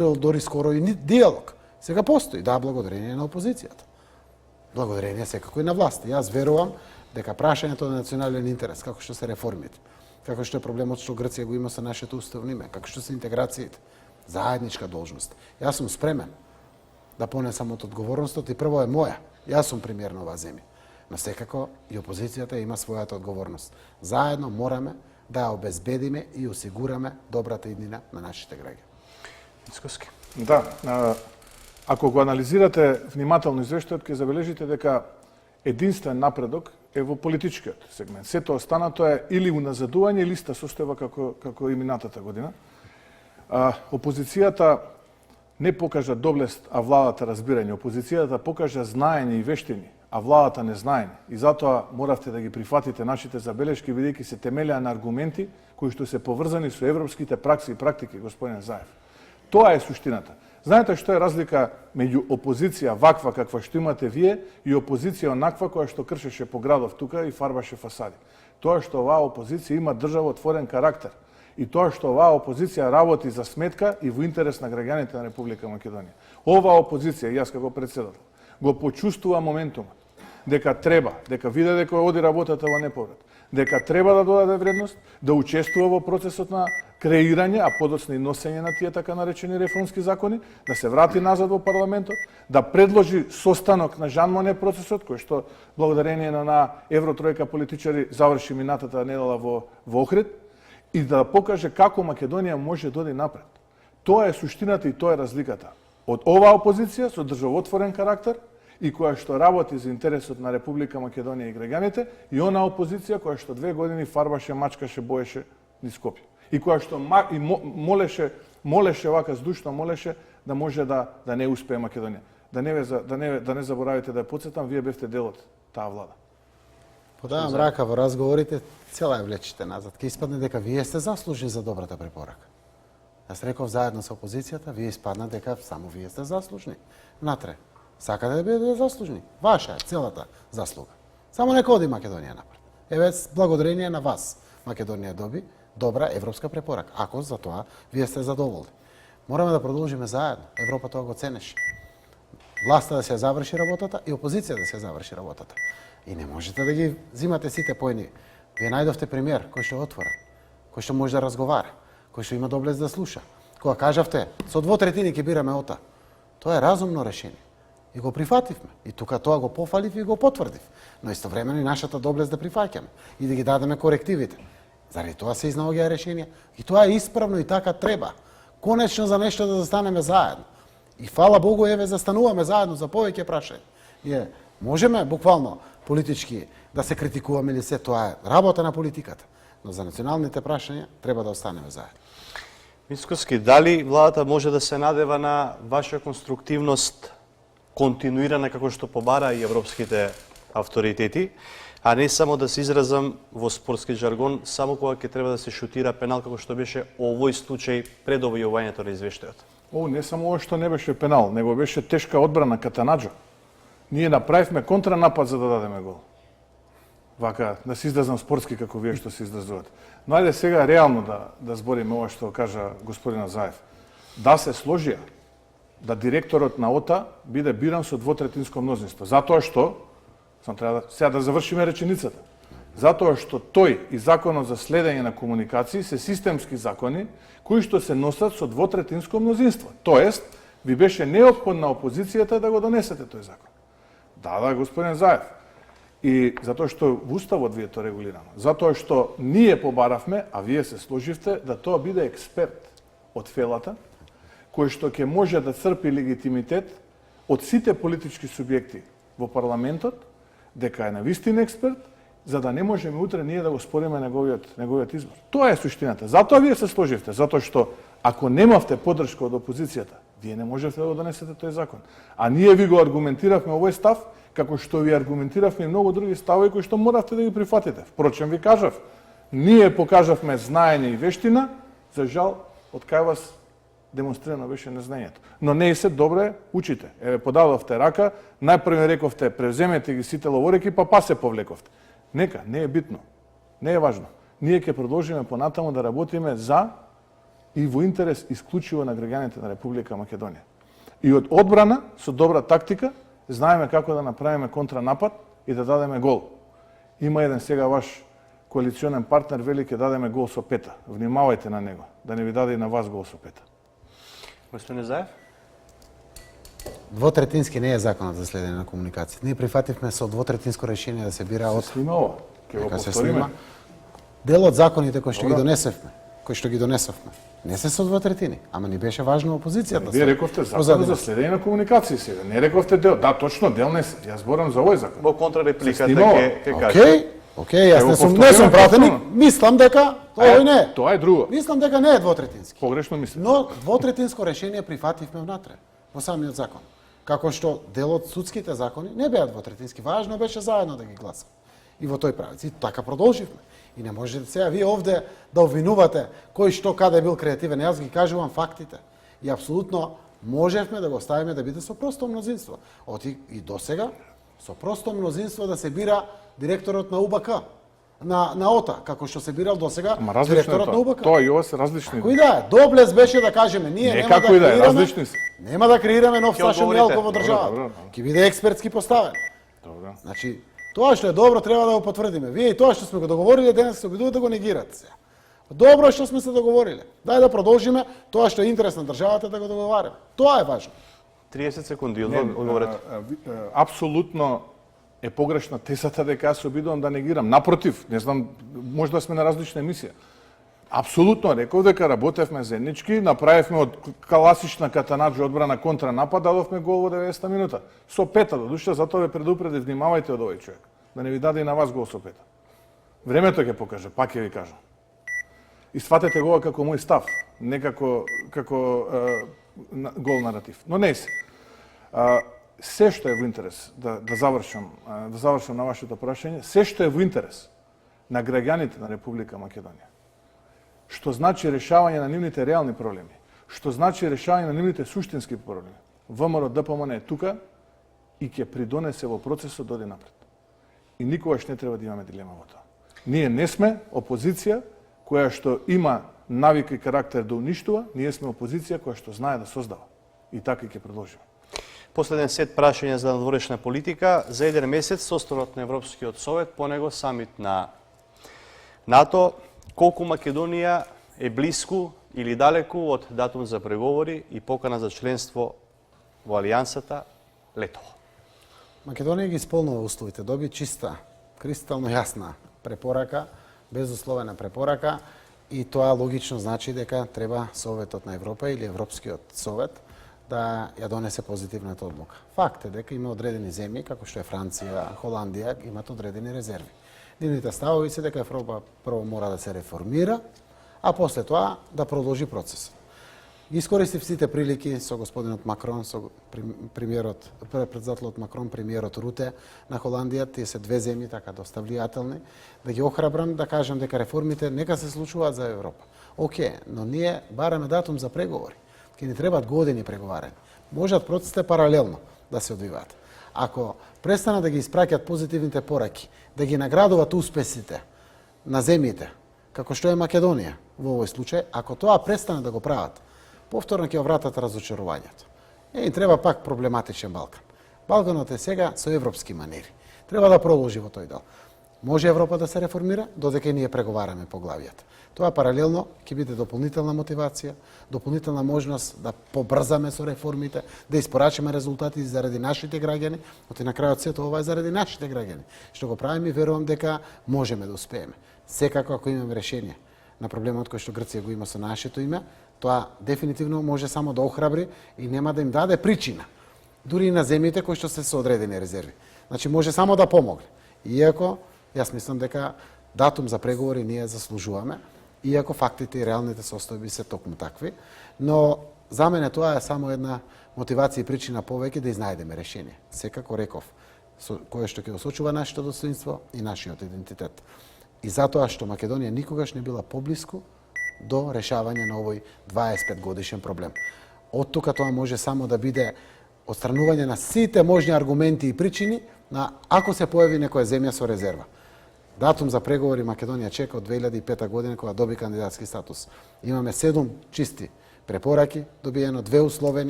дори скоро и диалог. Сега постои, да, благодарение на опозицијата. Благодарение секако и на власт. Јас верувам дека прашањето на национален интерес, како што се реформите, како што е проблемот што Грција го има со нашето уставно име, како што се интеграциите, заедничка должност. Јас сум спремен да понесам од одговорностот и прво е моја. Јас сум премиер на оваа земја. Но секако и опозицијата има својата одговорност. Заедно мораме да ја обезбедиме и осигураме добрата иднина на нашите граѓани. Мицкоски. Да, ако го анализирате внимателно извештајот, ќе забележите дека единствен напредок е во политичкиот сегмент. Сето останато е или уназадување или иста состојба како и минатата година. Опозицијата не покажа доблест, а владата разбирање. Опозицијата покажа знаење и вештини, а владата не знаење. И затоа моравте да ги прифатите нашите забелешки, бидејќи се темелеа на аргументи кои што се поврзани со европските пракси и практики, господин Заев. Тоа е суштината. Знаете што е разлика меѓу опозиција ваква каква што имате вие и опозиција онаква која што кршеше по градов тука и фарбаше фасади. Тоа што оваа опозиција има државотворен карактер и тоа што оваа опозиција работи за сметка и во интерес на граѓаните на Република Македонија. Оваа опозиција, јас како председател, го почувствува моментумот дека треба, дека виде дека оди работата во неповрат, дека треба да додаде вредност, да учествува во процесот на креирање, а подоцна и носење на тие така наречени реформски закони, да се врати назад во парламентот, да предложи состанок на Жан Моне процесот, кој што благодарение на евротројка политичари заврши минатата недела во Охрид, и да покаже како Македонија може да оди напред. Тоа е суштината и тоа е разликата од оваа опозиција со државотворен карактер и која што работи за интересот на Република Македонија и граѓаните, и она опозиција која што 2 години фарбаше, мачкаше, боеше низ Скопје. И која што молеше вака здушно молеше да може да не успее Македонија. Да не заборавите да ја потсетам, вие бевте дел од таа влада. Подавам рака во разговорите, цела ја влечите назад. Ке испадне дека вие сте заслужни за добрата препорака. Јас реков заедно со опозицијата, вие испадна дека само вие сте заслужни. Натре, сакате да бидете заслужни. Ваша е целата заслуга. Само нека оди Македонија напред. Еве, благодарение на вас, Македонија доби добра европска препорака. Ако за тоа вие сте задоволни. Мораме да продолжиме заедно. Европа тоа го ценеше. Власта да се заврши работата и опозиција да се заврши работата. И не можете да ги взимате сите поени. Вие најдовте премиер кој што е отворен, кој што може да разговара, кој што има доблест да слуша. Кога кажавте, со 2/3 ќе бираме ОТА. Тоа е разумно решение. И го прифативме. И тука тоа го пофалив и го потврдив. Но истовремено и нашата доблест да прифаќаме и да ги дадеме корективите. Заради тоа се изнаоѓаа решенија. И тоа е исправно и така треба. Конечно за нешто да застанеме заедно. И фала Богу, еве, застануваме заедно за повеќе прашања. Ние можеме буквално политички да се критикуваме или се, тоа е работа на политиката. Но за националните прашања треба да останеме заедно. Мицкоски, дали владата може да се надева на ваша конструктивност континуирана како што побара и европските авторитети, а не само да се изразам во спортски жаргон, само кога ќе треба да се шутира пенал како што беше овој случај пред објавувањето на извештајот? Не само ова што не беше пенал, него беше тешка одбрана Катанаџо. Ние направивме контранапад за да дадеме гол. Вака, да се изразам спортски како вие што се изразувате. Но ајде сега реално да збориме ова што кажа господина Заев. Да се сложија да директорот на ОТА биде биран со 2/3 мнозинство. Затоа што, треба сега да завршиме реченицата, затоа што тој и законот за следење на комуникации се системски закони кои што се носат со 2/3 мнозинство. Тоест, ви беше неопходна опозицијата да го донесете тој закон. Да, господин Заев. И затоа што во Уставот ви е тоа регулирано. Затоа што ние побаравме, а вие се сложивте, да тоа биде експерт од фелата, кој што ќе може да црпи легитимитет од сите политички субјекти во парламентот, дека е навистина експерт, за да не можеме утре ние да го спориме неговиот избор. Тоа е суштината. Затоа вие се сложивте, затоа што ако немавте поддршка од опозицијата, вие не можете да го донесете тој закон. А ние ви го аргументиравме овој став, како што ви аргументиравме и многу други ставови кои што моравте да ги прифатите. Впрочем, ви кажав, ние покажавме знаење и вештина, за жал, од кај вас демонстрирано беше незнањето. Но не и се добре учите. Еве, подадовте рака, најпрво рековте, превземете ги сите ловорики, па се повлековте. Нека, не е битно. Не е важно. Ние ќе продолжиме понатаму да работиме за и во интерес исклучиво на граѓаните на Република Македонија. И од одбрана, со добра тактика, знаеме како да направиме контранапад и да дадеме гол. Има еден сега ваш коалиционен партнер, вели ќе дадеме гол со пета. Внимавајте на него, да не ви даде и на вас гол со пета. Господин Заев? Двотретински не е законот за следење на комуникацијата. Ние прифативме со двотретинско решение да се бира од... Се снима ова. Ќе го Нека се повториме. снима. Дел од законите кои што ги донесовме, не се со двотретини, ама ни беше важно опозицијата. Вие рековте закон за следење на комуникација сега. Не рековте дел. Да, точно дел не се. Јас зборам за овој закон. Во контрарепликата Се снимава. ќе кажете. Океј, јас Ќе го не сум повториме пратеник, повторно. мислам дека овој не е. Тоа е друго. Мислам дека не е двотретински. Погрешно мислам. Но двотретинско решение прифативме внатре, во самиот закон. Како што дел од судските закони не беа двотретински, важно беше заедно да ги гласаме. И во тој правец. И така продолживме. И не можете сега вие овде да обвинувате кој што каде бил креативен. Јас ги кажувам фактите. И апсолутно можевме да го ставиме да биде со просто мнозинство. Оти и досега со просто мнозинство да се бира директорот на УБК, на ОТА, како што се бирал досега Ама различно е директорот на тоа. УБК. Тоа и ова се различни. Кој да е? Доблес беше да кажеме, ние Не нема како да и да е, креираме, различни се. нема да креираме нов Ќе Сашо одговорите. Милков во Добро, државата. добро. Ќе биде експертски поставен. Добро. Значи, тоа што е добро треба да го потврдиме. Вие и тоа што сме го договориле денес се обидувате да го негирате сега. Добро е што сме се договориле. Дај да продолжиме тоа што е интерес на државата да го договараме. Тоа е важно. 30 секунди, Не, одговорете. апсолутно е погрешна тезата дека јас се обидувам да негирам. Напротив, не знам, може да сме на различна емисија. Апсолутно реков дека работевме заеднички, направивме од класична катанаџа одбрана контранапад, дадовме гол во 90 минута. Со пета, до душа, затоа ве предупредив, внимавајте од овој човек. Да не ви даде и на вас гол со пета. Времето ќе покаже, пак ќе ви кажам. И сватете го како мој став, не како гол наратив. Но не се. Се што е во интерес, да завршам на вашето прашање, се што е во интерес на граѓаните на Република Македонија, што значи решавање на нивните реални проблеми, што значи решавање на нивните суштински проблеми, ВМРО ДПМН е тука и ќе придонесе во процесот да оди напред. И никогаш не треба да имаме дилема во тоа. Ние не сме опозиција која што има навика и карактер да уништува, ние сме опозиција која што знае да создава. И така и ќе продолжиме. Последен сет прашања за надворешна политика. За еден месец составот на Европскиот совет, по него самит на НАТО. Колку Македонија е блиску или далеку од датум за преговори и покана за членство во Алијансата летово? Македонија ги исполнува условите, доби чиста, кристално јасна препорака, безусловена препорака и тоа логично значи дека треба Советот на Европа или Европскиот совет да ја донесе позитивната одлука. Факт е дека има одредени земји, како што е Франција, Холандија, имат одредени резерви. Нивните ставови се дека Европа прво мора да се реформира, а после тоа да продолжи процесот. Искористив сите прилики со господинот Макрон, со председателот Макрон, премиерот Руте на Холандија, тие се две земји така доста влијателни, да ги охрабрам, да кажам дека реформите нека се случуваат за Европа. Океј, но ние бараме датум за преговори. Ке ни требаат години преговарање. Можат процесите паралелно да се одвиваат. Ако престанат да ги испраќаат позитивните пораки, да ги наградуваат успесите на земјите, како што е Македонија во овој случај, ако тоа престане да го прават, повторно ќе вратат разочарувањето. Не им треба пак проблематичен Балкан. Балканот е сега со европски манери. Треба да продолжи во тој дел. Може Европа да се реформира, додека ние преговараме поглавијата. Тоа паралелно ќе биде дополнителна мотивација, дополнителна можност да побрзаме со реформите, да испорачиме резултати заради нашите граѓани, оти на крајот сето ова е заради нашите граѓани. Што го правиме и верувам дека можеме да успееме. Секако ако имаме решение на проблемот кој што Грција го има со нашето име, тоа дефинитивно може само да охрабри и нема да им даде причина. Дури и на земјите кои што се со одредени резерви. Значи може само да помогне. Иако јас мислам дека датум за преговори ние заслужуваме, иако фактите и реалните состојби се токму такви, но за мене тоа е само една мотивација и причина повеќе да изнајдеме решение. Секако реков, кое што ќе осочува нашето достоинство и нашиот идентитет. И затоа што Македонија никогаш не била поблиску до решавање на овој 25 годишен проблем. Од тука тоа може само да биде отстранување на сите можни аргументи и причини на ако се појави некоја земја со резерва. Датум за преговори Македонија чека од 2005 година кога доби кандидатски статус. Имаме 7 чисти препораки, добиено 2 условени